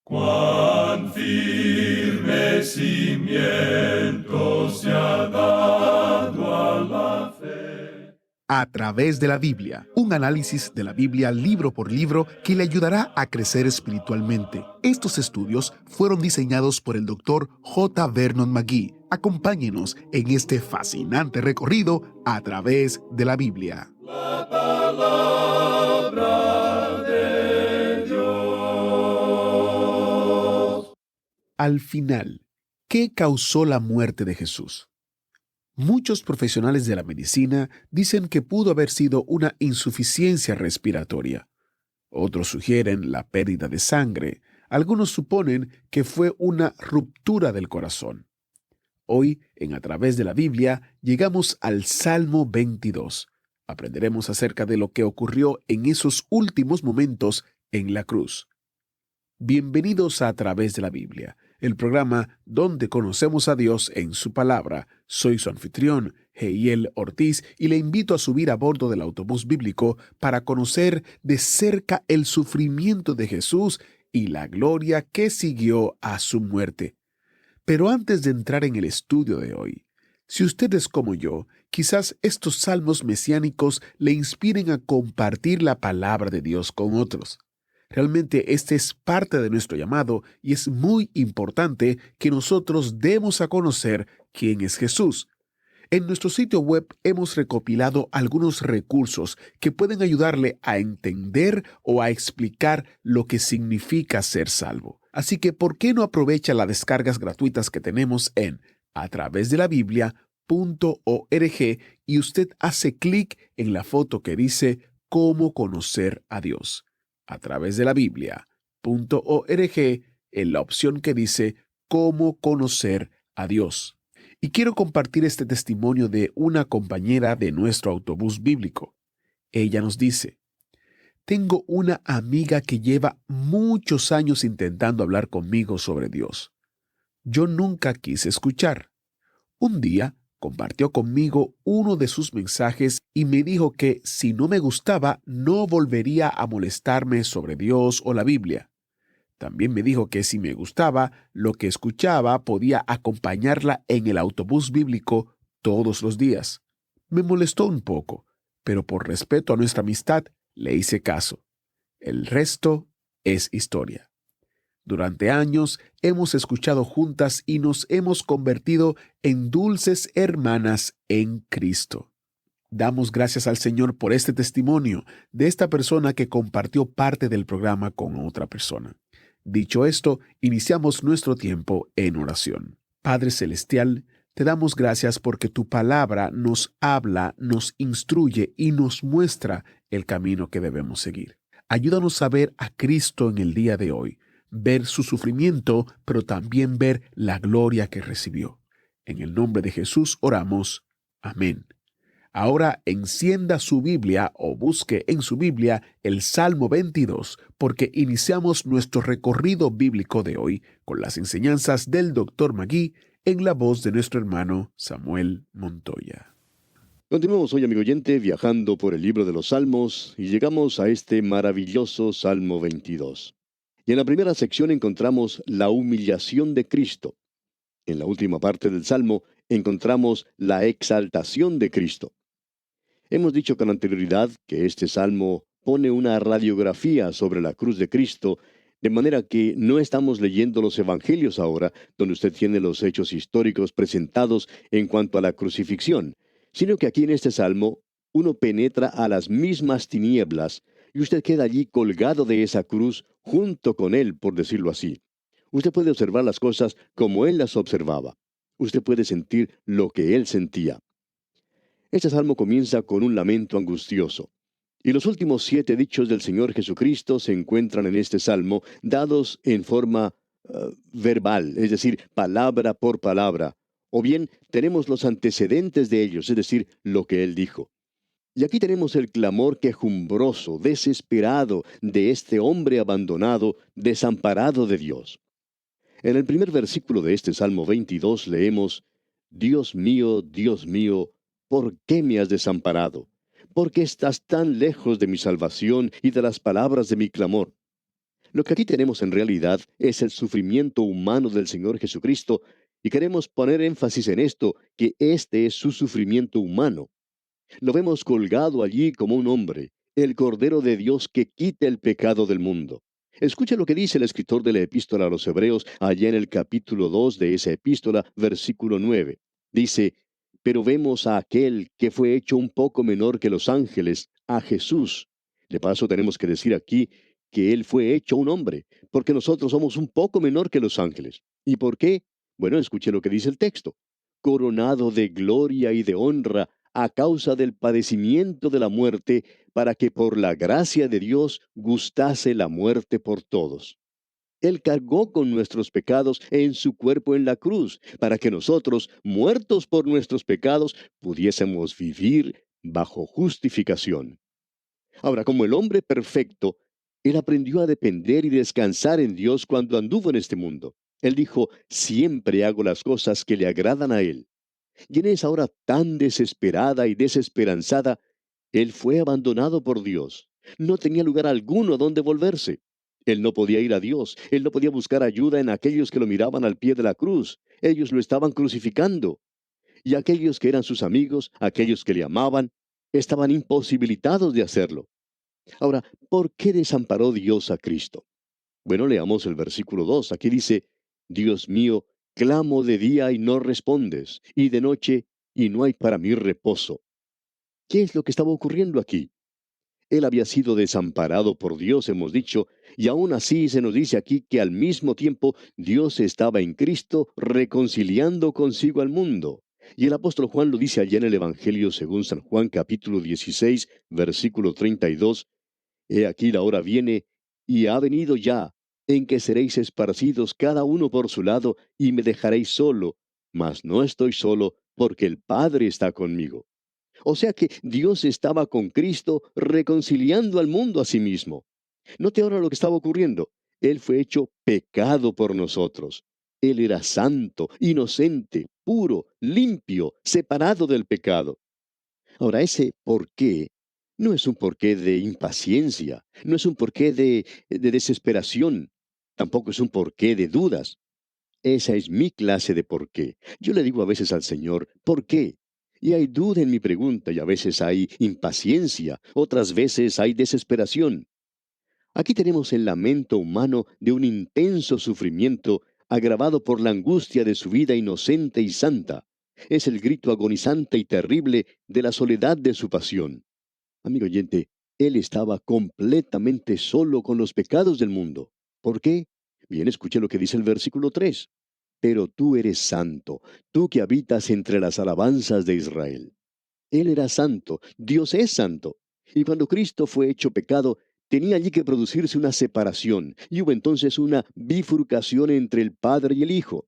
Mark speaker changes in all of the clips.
Speaker 1: Cuán firme cimiento se ha dado a la fe.
Speaker 2: A través de la Biblia, un análisis de la Biblia libro por libro que le ayudará a crecer espiritualmente. Estos estudios fueron diseñados por el Dr. J. Vernon McGee. Acompáñenos en este fascinante recorrido a través de la Biblia.
Speaker 1: La palabra de Dios.
Speaker 2: Al final, ¿qué causó la muerte de Jesús? Muchos profesionales de la medicina dicen que pudo haber sido una insuficiencia respiratoria. Otros sugieren la pérdida de sangre. Algunos suponen que fue una ruptura del corazón. Hoy, en A través de la Biblia, llegamos al Salmo 22. Aprenderemos acerca de lo que ocurrió en esos últimos momentos en la cruz. Bienvenidos a través de la Biblia, el programa donde conocemos a Dios en su palabra. Soy su anfitrión, Heiel Ortiz, y le invito a subir a bordo del autobús bíblico para conocer de cerca el sufrimiento de Jesús y la gloria que siguió a su muerte. Pero antes de entrar en el estudio de hoy, si usted es como yo, quizás estos salmos mesiánicos le inspiren a compartir la palabra de Dios con otros. Realmente este es parte de nuestro llamado y es muy importante que nosotros demos a conocer quién es Jesús. En nuestro sitio web hemos recopilado algunos recursos que pueden ayudarle a entender o a explicar lo que significa ser salvo. Así que, ¿por qué no aprovecha las descargas gratuitas que tenemos en atravesdelabiblia.org y usted hace clic en la foto que dice «Cómo conocer a Dios»? A través de la Biblia.org en la opción que dice «Cómo conocer a Dios». Y quiero compartir este testimonio de una compañera de nuestro autobús bíblico. Ella nos dice: tengo una amiga que lleva muchos años intentando hablar conmigo sobre Dios. Yo nunca quise escuchar. Un día compartió conmigo uno de sus mensajes y me dijo que si no me gustaba, no volvería a molestarme sobre Dios o la Biblia. También me dijo que si me gustaba lo que escuchaba, podía acompañarla en el autobús bíblico todos los días. Me molestó un poco, pero por respeto a nuestra amistad, le hice caso. El resto es historia. Durante años hemos escuchado juntas y nos hemos convertido en dulces hermanas en Cristo. Damos gracias al Señor por este testimonio de esta persona que compartió parte del programa con otra persona. Dicho esto, iniciamos nuestro tiempo en oración. Padre Celestial, te damos gracias porque tu palabra nos habla, nos instruye y nos muestra el camino que debemos seguir. Ayúdanos a ver a Cristo en el día de hoy, ver su sufrimiento, pero también ver la gloria que recibió. En el nombre de Jesús oramos. Amén. Ahora encienda su Biblia o busque en su Biblia el Salmo 22, porque iniciamos nuestro recorrido bíblico de hoy con las enseñanzas del Dr. McGee en la voz de nuestro hermano Samuel Montoya.
Speaker 3: Continuamos hoy, amigo oyente, viajando por el libro de los Salmos y llegamos a este maravilloso Salmo 22. Y en la primera sección encontramos la humillación de Cristo. En la última parte del Salmo encontramos la exaltación de Cristo. Hemos dicho con anterioridad que este Salmo pone una radiografía sobre la cruz de Cristo, de manera que no estamos leyendo los Evangelios ahora, donde usted tiene los hechos históricos presentados en cuanto a la crucifixión, sino que aquí en este Salmo uno penetra a las mismas tinieblas y usted queda allí colgado de esa cruz junto con Él, por decirlo así. Usted puede observar las cosas como Él las observaba. Usted puede sentir lo que Él sentía. Este salmo comienza con un lamento angustioso. Y los últimos 7 dichos del Señor Jesucristo se encuentran en este salmo, dados en forma verbal, es decir, palabra por palabra. O bien tenemos los antecedentes de ellos, es decir, lo que Él dijo. Y aquí tenemos el clamor quejumbroso, desesperado de este hombre abandonado, desamparado de Dios. En el primer versículo de este Salmo 22 leemos: Dios mío, ¿por qué me has desamparado? ¿Por qué estás tan lejos de mi salvación y de las palabras de mi clamor? Lo que aquí tenemos en realidad es el sufrimiento humano del Señor Jesucristo, y queremos poner énfasis en esto, que este es su sufrimiento humano. Lo vemos colgado allí como un hombre, el Cordero de Dios que quita el pecado del mundo. Escucha lo que dice el escritor de la epístola a los Hebreos, allá en el capítulo 2 de esa epístola, versículo 9. Dice, pero vemos a aquel que fue hecho un poco menor que los ángeles, a Jesús. De paso tenemos que decir aquí que Él fue hecho un hombre, porque nosotros somos un poco menor que los ángeles. ¿Y por qué? Bueno, escuche lo que dice el texto. Coronado de gloria y de honra a causa del padecimiento de la muerte, para que por la gracia de Dios gustase la muerte por todos. Él cargó con nuestros pecados en su cuerpo en la cruz, para que nosotros, muertos por nuestros pecados, pudiésemos vivir bajo justificación. Ahora, como el hombre perfecto, él aprendió a depender y descansar en Dios cuando anduvo en este mundo. Él dijo, siempre hago las cosas que le agradan a Él. Y en esa hora tan desesperada y desesperanzada, él fue abandonado por Dios. No tenía lugar alguno a donde volverse. Él no podía ir a Dios. Él no podía buscar ayuda en aquellos que lo miraban al pie de la cruz. Ellos lo estaban crucificando. Y aquellos que eran sus amigos, aquellos que le amaban, estaban imposibilitados de hacerlo. Ahora, ¿por qué desamparó Dios a Cristo? Bueno, leamos el versículo 2. Aquí dice, Dios mío, clamo de día y no respondes, y de noche y no hay para mí reposo. ¿Qué es lo que estaba ocurriendo aquí? Él había sido desamparado por Dios, hemos dicho, y aún así se nos dice aquí que al mismo tiempo Dios estaba en Cristo reconciliando consigo al mundo. Y el apóstol Juan lo dice allá en el Evangelio según San Juan capítulo 16, versículo 32. He aquí la hora viene, y ha venido ya, en que seréis esparcidos cada uno por su lado, y me dejaréis solo, mas no estoy solo, porque el Padre está conmigo. O sea que Dios estaba con Cristo reconciliando al mundo a sí mismo. Note ahora lo que estaba ocurriendo. Él fue hecho pecado por nosotros. Él era santo, inocente, puro, limpio, separado del pecado. Ahora, ese por qué no es un porqué de impaciencia, no es un porqué de desesperación, tampoco es un porqué de dudas. Esa es mi clase de por qué. Yo le digo a veces al Señor, ¿por qué? Y hay duda en mi pregunta y a veces hay impaciencia, otras veces hay desesperación. Aquí tenemos el lamento humano de un intenso sufrimiento agravado por la angustia de su vida inocente y santa. Es el grito agonizante y terrible de la soledad de su pasión. Amigo oyente, él estaba completamente solo con los pecados del mundo. ¿Por qué? Bien, escuche lo que dice el versículo 3. Pero tú eres santo, tú que habitas entre las alabanzas de Israel. Él era santo, Dios es santo. Y cuando Cristo fue hecho pecado, tenía allí que producirse una separación, y hubo entonces una bifurcación entre el Padre y el Hijo.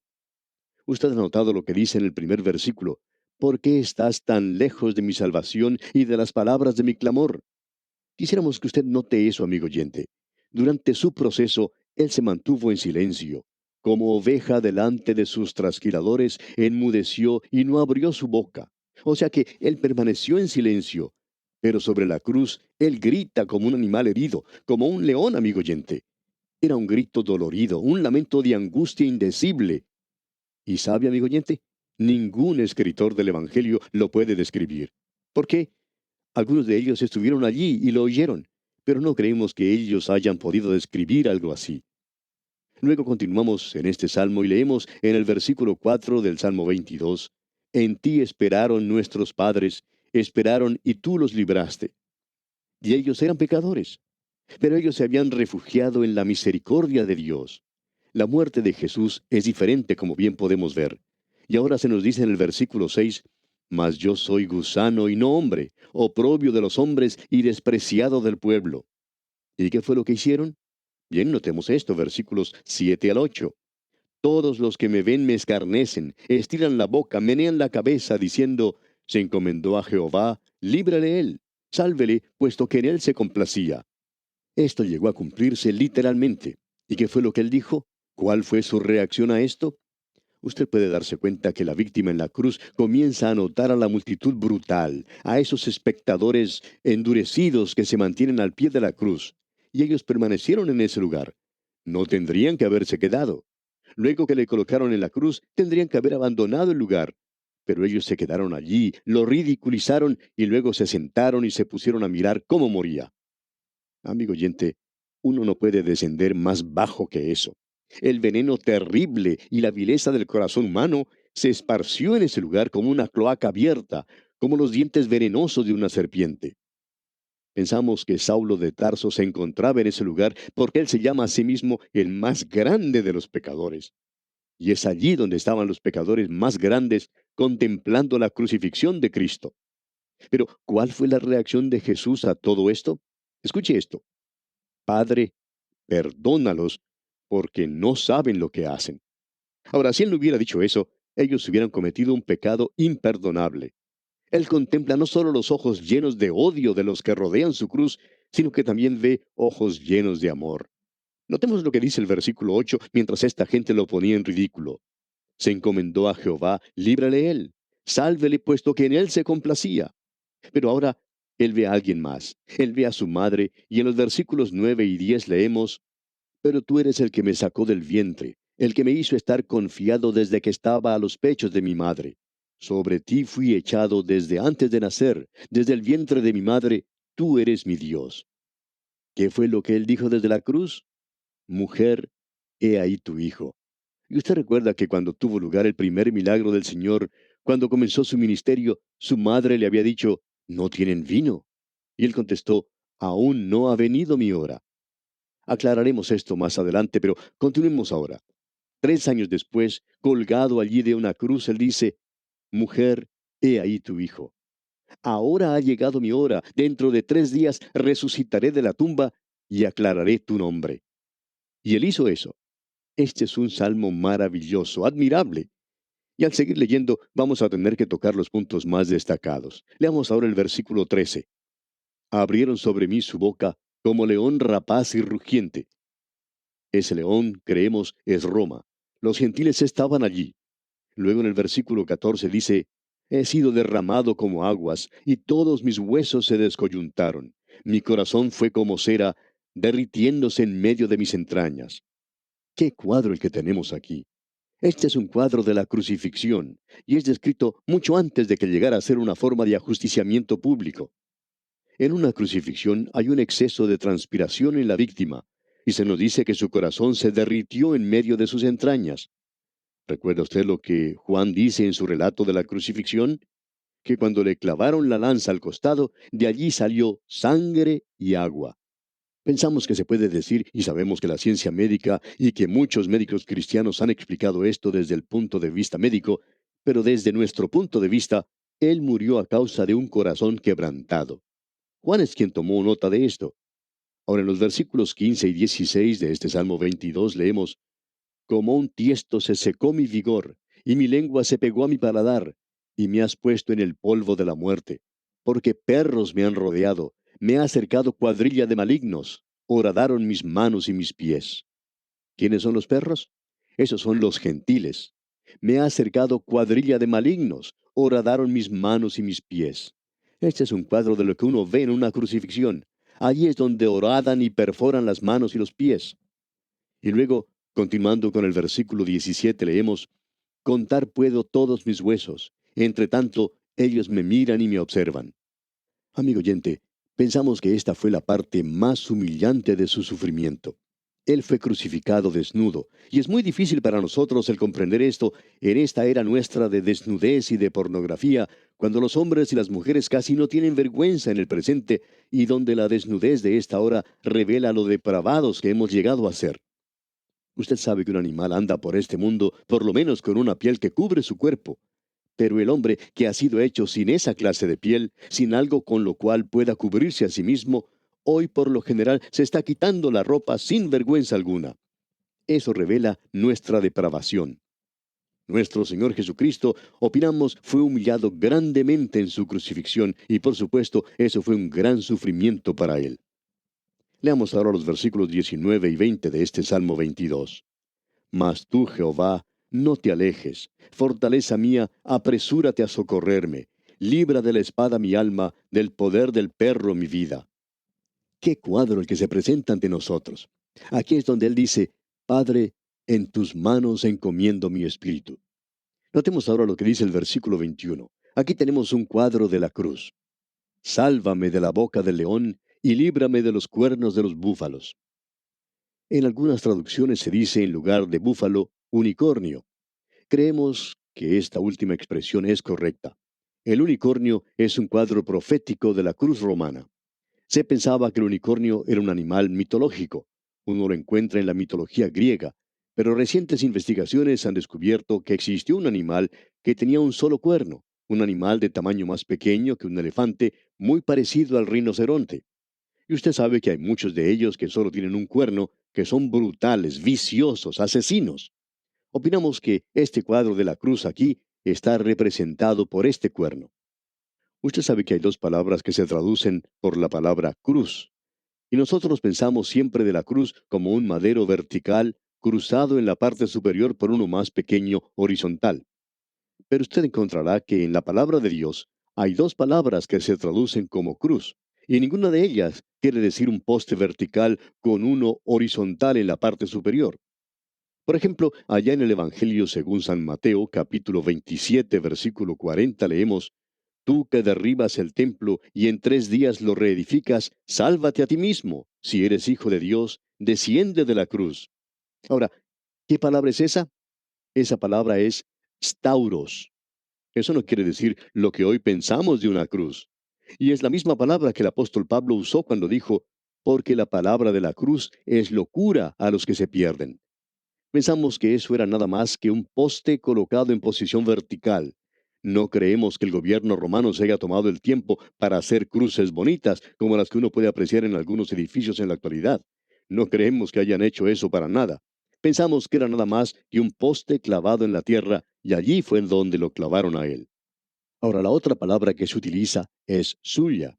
Speaker 3: Usted ha notado lo que dice en el primer versículo. ¿Por qué estás tan lejos de mi salvación y de las palabras de mi clamor? Quisiéramos que usted note eso, amigo oyente. Durante su proceso, él se mantuvo en silencio. Como oveja delante de sus trasquiladores, enmudeció y no abrió su boca. O sea que él permaneció en silencio. Pero sobre la cruz, él grita como un animal herido, como un león, amigo oyente. Era un grito dolorido, un lamento de angustia indecible. Y sabe, amigo oyente, ningún escritor del Evangelio lo puede describir. ¿Por qué? Algunos de ellos estuvieron allí y lo oyeron, pero no creemos que ellos hayan podido describir algo así. Luego continuamos en este salmo y leemos en el versículo 4 del Salmo 22, En ti esperaron nuestros padres, esperaron y tú los libraste. Y ellos eran pecadores, pero ellos se habían refugiado en la misericordia de Dios. La muerte de Jesús es diferente, como bien podemos ver. Y ahora se nos dice en el versículo 6, Mas yo soy gusano y no hombre, oprobio de los hombres y despreciado del pueblo. ¿Y qué fue lo que hicieron? Bien, notemos esto, versículos 7 al 8. Todos los que me ven me escarnecen, estiran la boca, menean la cabeza, diciendo, Se encomendó a Jehová, líbrale él, sálvele, puesto que en él se complacía. Esto llegó a cumplirse literalmente. ¿Y qué fue lo que él dijo? ¿Cuál fue su reacción a esto? Usted puede darse cuenta que la víctima en la cruz comienza a notar a la multitud brutal, a esos espectadores endurecidos que se mantienen al pie de la cruz. Y ellos permanecieron en ese lugar. No tendrían que haberse quedado. Luego que le colocaron en la cruz, tendrían que haber abandonado el lugar. Pero ellos se quedaron allí, lo ridiculizaron y luego se sentaron y se pusieron a mirar cómo moría. Amigo oyente, uno no puede descender más bajo que eso. El veneno terrible y la vileza del corazón humano se esparció en ese lugar como una cloaca abierta, como los dientes venenosos de una serpiente. Pensamos que Saulo de Tarso se encontraba en ese lugar porque él se llama a sí mismo el más grande de los pecadores. Y es allí donde estaban los pecadores más grandes contemplando la crucifixión de Cristo. Pero, ¿cuál fue la reacción de Jesús a todo esto? Escuche esto. Padre, perdónalos porque no saben lo que hacen. Ahora, si él no hubiera dicho eso, ellos hubieran cometido un pecado imperdonable. Él contempla no solo los ojos llenos de odio de los que rodean su cruz, sino que también ve ojos llenos de amor. Notemos lo que dice el versículo 8 mientras esta gente lo ponía en ridículo. Se encomendó a Jehová, líbrale él, sálvele puesto que en él se complacía. Pero ahora él ve a alguien más, él ve a su madre, y en los versículos 9 y 10 leemos, pero tú eres el que me sacó del vientre, el que me hizo estar confiado desde que estaba a los pechos de mi madre. Sobre ti fui echado desde antes de nacer, desde el vientre de mi madre, tú eres mi Dios. ¿Qué fue lo que él dijo desde la cruz? Mujer, he ahí tu hijo. Y usted recuerda que cuando tuvo lugar el primer milagro del Señor, cuando comenzó su ministerio, su madre le había dicho, no tienen vino. Y él contestó, aún no ha venido mi hora. Aclararemos esto más adelante, pero continuemos ahora. 3 años después, colgado allí de una cruz, él dice, mujer, he ahí tu hijo. Ahora ha llegado mi hora, dentro de 3 días resucitaré de la tumba y aclararé tu nombre. Y él hizo eso. Este es un salmo maravilloso, admirable. Y al seguir leyendo, vamos a tener que tocar los puntos más destacados. Leamos ahora el versículo 13. Abrieron sobre mí su boca como león rapaz y rugiente. Ese león, creemos, es Roma. Los gentiles estaban allí. Luego en el versículo 14 dice, he sido derramado como aguas, y todos mis huesos se descoyuntaron. Mi corazón fue como cera, derritiéndose en medio de mis entrañas. ¡Qué cuadro el que tenemos aquí! Este es un cuadro de la crucifixión, y es descrito mucho antes de que llegara a ser una forma de ajusticiamiento público. En una crucifixión hay un exceso de transpiración en la víctima, y se nos dice que su corazón se derritió en medio de sus entrañas. ¿Recuerda usted lo que Juan dice en su relato de la crucifixión? Que cuando le clavaron la lanza al costado, de allí salió sangre y agua. Pensamos que se puede decir, y sabemos que la ciencia médica y que muchos médicos cristianos han explicado esto desde el punto de vista médico, pero desde nuestro punto de vista, él murió a causa de un corazón quebrantado. Juan es quien tomó nota de esto. Ahora en los versículos 15 y 16 de este Salmo 22 leemos, como un tiesto se secó mi vigor, y mi lengua se pegó a mi paladar, y me has puesto en el polvo de la muerte, porque perros me han rodeado, me ha acercado cuadrilla de malignos, horadaron mis manos y mis pies. ¿Quiénes son los perros? Esos son los gentiles. Me ha acercado cuadrilla de malignos, horadaron mis manos y mis pies. Este es un cuadro de lo que uno ve en una crucifixión. Allí es donde horadan y perforan las manos y los pies. Y luego, continuando con el versículo 17, leemos, contar puedo todos mis huesos, entre tanto ellos me miran y me observan. Amigo oyente, pensamos que esta fue la parte más humillante de su sufrimiento. Él fue crucificado desnudo, y es muy difícil para nosotros el comprender esto en esta era nuestra de desnudez y de pornografía, cuando los hombres y las mujeres casi no tienen vergüenza en el presente y donde la desnudez de esta hora revela lo depravados que hemos llegado a ser. Usted sabe que un animal anda por este mundo por lo menos con una piel que cubre su cuerpo. Pero el hombre que ha sido hecho sin esa clase de piel, sin algo con lo cual pueda cubrirse a sí mismo, hoy por lo general se está quitando la ropa sin vergüenza alguna. Eso revela nuestra depravación. Nuestro Señor Jesucristo, opinamos, fue humillado grandemente en su crucifixión y por supuesto eso fue un gran sufrimiento para él. Leamos ahora los versículos 19 y 20 de este Salmo 22. Mas tú, Jehová, no te alejes. Fortaleza mía, apresúrate a socorrerme. Libra de la espada mi alma, del poder del perro mi vida. Qué cuadro el que se presenta ante nosotros. Aquí es donde él dice, Padre, en tus manos encomiendo mi espíritu. Notemos ahora lo que dice el versículo 21. Aquí tenemos un cuadro de la cruz. Sálvame de la boca del león y líbrame de los cuernos de los búfalos. En algunas traducciones se dice en lugar de búfalo, unicornio. Creemos que esta última expresión es correcta. El unicornio es un cuadro profético de la cruz romana. Se pensaba que el unicornio era un animal mitológico. Uno lo encuentra en la mitología griega, pero recientes investigaciones han descubierto que existió un animal que tenía un solo cuerno, un animal de tamaño más pequeño que un elefante, muy parecido al rinoceronte. Y usted sabe que hay muchos de ellos que solo tienen un cuerno, que son brutales, viciosos, asesinos. Opinamos que este cuadro de la cruz aquí está representado por este cuerno. Usted sabe que hay dos palabras que se traducen por la palabra cruz, y nosotros pensamos siempre de la cruz como un madero vertical cruzado en la parte superior por uno más pequeño horizontal. Pero usted encontrará que en la palabra de Dios hay dos palabras que se traducen como cruz, y ninguna de ellas quiere decir un poste vertical con uno horizontal en la parte superior. Por ejemplo, allá en el Evangelio según San Mateo, capítulo 27, versículo 40, leemos, Tú que derribas el templo y en 3 días lo reedificas, sálvate a ti mismo. Si eres hijo de Dios, desciende de la cruz. Ahora, ¿qué palabra es esa? Esa palabra es stauros. Eso no quiere decir lo que hoy pensamos de una cruz. Y es la misma palabra que el apóstol Pablo usó cuando dijo, porque la palabra de la cruz es locura a los que se pierden. Pensamos que eso era nada más que un poste colocado en posición vertical. No creemos que el gobierno romano se haya tomado el tiempo para hacer cruces bonitas como las que uno puede apreciar en algunos edificios en la actualidad. No creemos que hayan hecho eso para nada. Pensamos que era nada más que un poste clavado en la tierra y allí fue en donde lo clavaron a él. Ahora, la otra palabra que se utiliza es suya,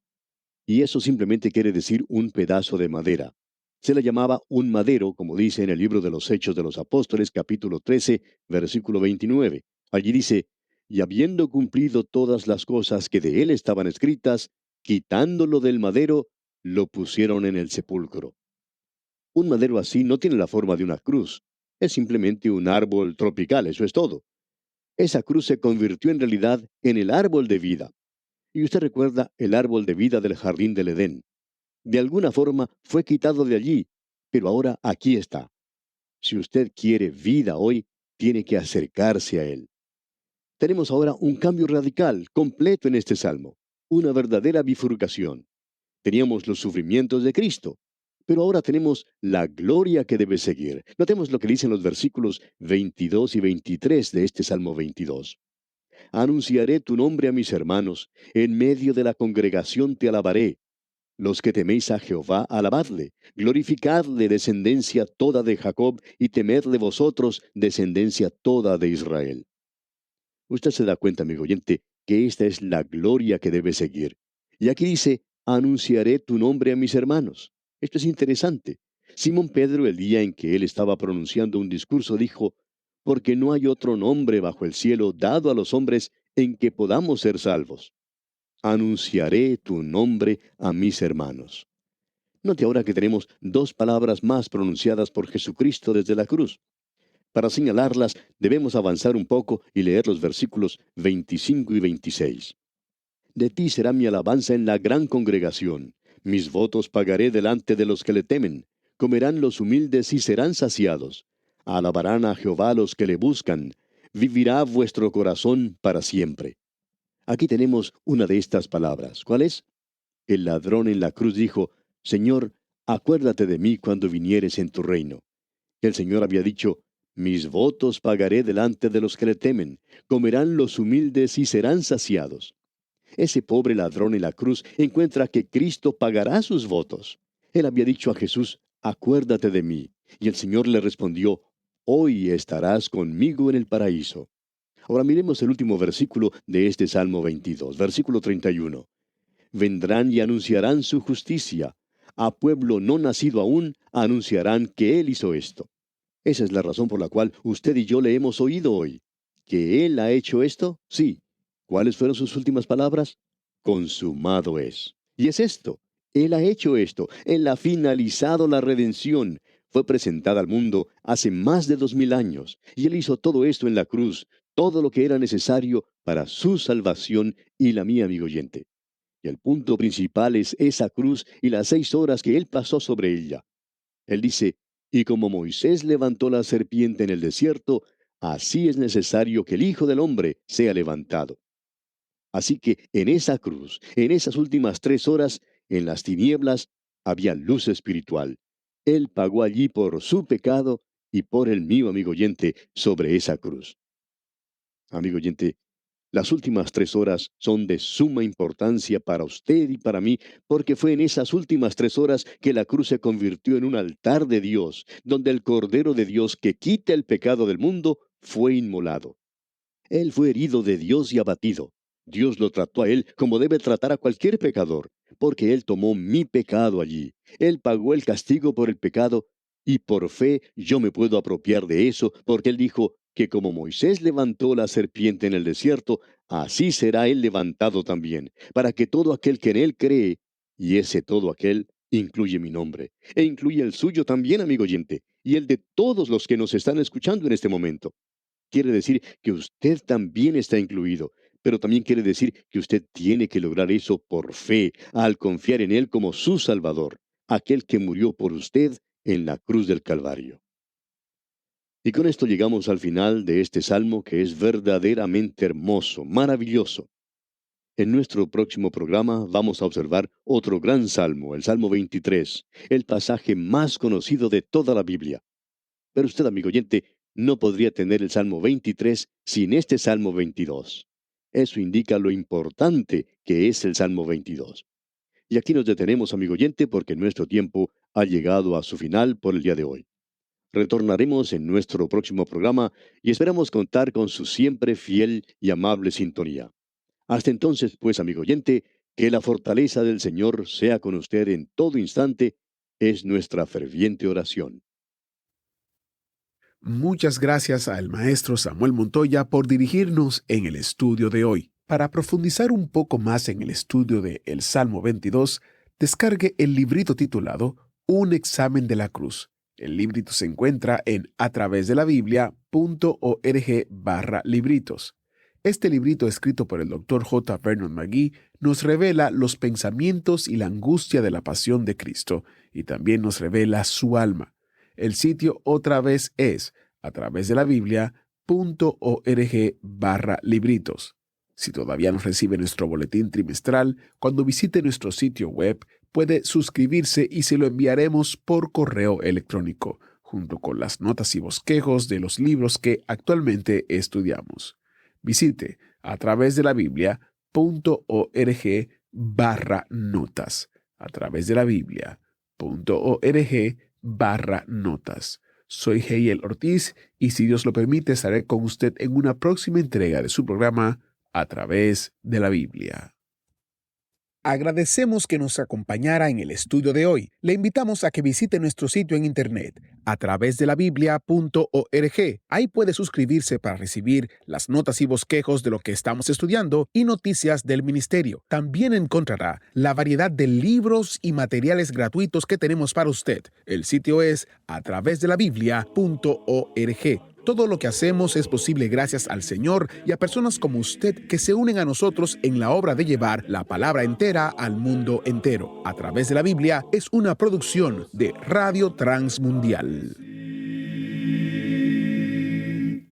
Speaker 3: y eso simplemente quiere decir un pedazo de madera. Se le llamaba un madero, como dice en el libro de los Hechos de los Apóstoles, capítulo 13, versículo 29. Allí dice, y habiendo cumplido todas las cosas que de él estaban escritas, quitándolo del madero, lo pusieron en el sepulcro. Un madero así no tiene la forma de una cruz. Es simplemente un árbol tropical, eso es todo. Esa cruz se convirtió en realidad en el árbol de vida. Y usted recuerda el árbol de vida del jardín del Edén. De alguna forma fue quitado de allí, pero ahora aquí está. Si usted quiere vida hoy, tiene que acercarse a Él. Tenemos ahora un cambio radical, completo en este salmo, una verdadera bifurcación. Teníamos los sufrimientos de Cristo, pero ahora tenemos la gloria que debe seguir. Notemos lo que dicen los versículos 22 y 23 de este Salmo 22. Anunciaré tu nombre a mis hermanos, en medio de la congregación te alabaré. Los que teméis a Jehová, alabadle, glorificadle, descendencia toda de Jacob, y temedle vosotros, descendencia toda de Israel. Usted se da cuenta, amigo oyente, que esta es la gloria que debe seguir. Y aquí dice, anunciaré tu nombre a mis hermanos. Esto es interesante. Simón Pedro, el día en que él estaba pronunciando un discurso, dijo, porque no hay otro nombre bajo el cielo dado a los hombres en que podamos ser salvos. Anunciaré tu nombre a mis hermanos. Note ahora que tenemos dos palabras más pronunciadas por Jesucristo desde la cruz. Para señalarlas, debemos avanzar un poco y leer los versículos 25 y 26. De ti será mi alabanza en la gran congregación. Mis votos pagaré delante de los que le temen. Comerán los humildes y serán saciados. Alabarán a Jehová los que le buscan. Vivirá vuestro corazón para siempre. Aquí tenemos una de estas palabras. ¿Cuál es? El ladrón en la cruz dijo, Señor, acuérdate de mí cuando vinieres en tu reino. El Señor había dicho, mis votos pagaré delante de los que le temen, comerán los humildes y serán saciados. Ese pobre ladrón en la cruz encuentra que Cristo pagará sus votos. Él había dicho a Jesús, acuérdate de mí. Y el Señor le respondió, hoy estarás conmigo en el paraíso. Ahora miremos el último versículo de este Salmo 22, versículo 31. Vendrán y anunciarán su justicia. A pueblo no nacido aún, anunciarán que Él hizo esto. Esa es la razón por la cual usted y yo le hemos oído hoy. ¿Que Él ha hecho esto? Sí. ¿Cuáles fueron sus últimas palabras? Consumado es. Y es esto. Él ha hecho esto. Él ha finalizado la redención. fue presentada al mundo hace más de 2000 años, y Él hizo todo esto en la cruz, todo lo que era necesario para su salvación y la mía, amigo oyente. Y el punto principal es esa cruz y las 6 horas que Él pasó sobre ella. Él dice, y como Moisés levantó la serpiente en el desierto, así es necesario que el Hijo del Hombre sea levantado. Así que en esa cruz, en esas últimas 3 horas, en las tinieblas, había luz espiritual. Él pagó allí por su pecado y por el mío, amigo oyente, sobre esa cruz. Amigo oyente, las últimas 3 horas son de suma importancia para usted y para mí, porque fue en esas últimas 3 horas que la cruz se convirtió en un altar de Dios, donde el Cordero de Dios que quita el pecado del mundo fue inmolado. Él fue herido de Dios y abatido. Dios lo trató a él como debe tratar a cualquier pecador, porque él tomó mi pecado allí. Él pagó el castigo por el pecado, y por fe yo me puedo apropiar de eso, porque él dijo que como Moisés levantó la serpiente en el desierto, así será él levantado también, para que todo aquel que en él cree, y ese todo aquel incluye mi nombre, e incluye el suyo también, amigo oyente, y el de todos los que nos están escuchando en este momento. Quiere decir que usted también está incluido, pero también quiere decir que usted tiene que lograr eso por fe, al confiar en Él como su Salvador, aquel que murió por usted en la cruz del Calvario. Y con esto llegamos al final de este salmo que es verdaderamente hermoso, maravilloso. En nuestro próximo programa vamos a observar otro gran salmo, el Salmo 23, el pasaje más conocido de toda la Biblia. Pero usted, amigo oyente, no podría tener el Salmo 23 sin este Salmo 22. Eso indica lo importante que es el Salmo 22. Y aquí nos detenemos, amigo oyente, porque nuestro tiempo ha llegado a su final por el día de hoy. Retornaremos en nuestro próximo programa y esperamos contar con su siempre fiel y amable sintonía. Hasta entonces, pues, amigo oyente, que la fortaleza del Señor sea con usted en todo instante, es nuestra ferviente oración.
Speaker 2: Muchas gracias al maestro Samuel Montoya por dirigirnos en el estudio de hoy. Para profundizar un poco más en el estudio de el Salmo 22, descargue el librito titulado Un examen de la cruz. El librito se encuentra en atravesdelabiblia.org/libritos. Este librito, escrito por el Dr. J. Vernon McGee, nos revela los pensamientos y la angustia de la pasión de Cristo, y también nos revela su alma. El sitio otra vez es atravesdelabiblia.org/libritos. Si todavía no recibe nuestro boletín trimestral, cuando visite nuestro sitio web, puede suscribirse y se lo enviaremos por correo electrónico, junto con las notas y bosquejos de los libros que actualmente estudiamos. Visite atravesdelabiblia.org/notas. atravesdelabiblia.org/notas. Soy Heiel Ortiz y si Dios lo permite estaré con usted en una próxima entrega de su programa A Través de la Biblia. Agradecemos que nos acompañara en el estudio de hoy. Le invitamos a que visite nuestro sitio en internet atravesdelabiblia.org. Ahí puede suscribirse para recibir las notas y bosquejos de lo que estamos estudiando y noticias del ministerio. También encontrará la variedad de libros y materiales gratuitos que tenemos para usted. El sitio es atravesdelabiblia.org. Todo lo que hacemos es posible gracias al Señor y a personas como usted que se unen a nosotros en la obra de llevar la palabra entera al mundo entero. A Través de la Biblia es una producción de Radio Transmundial.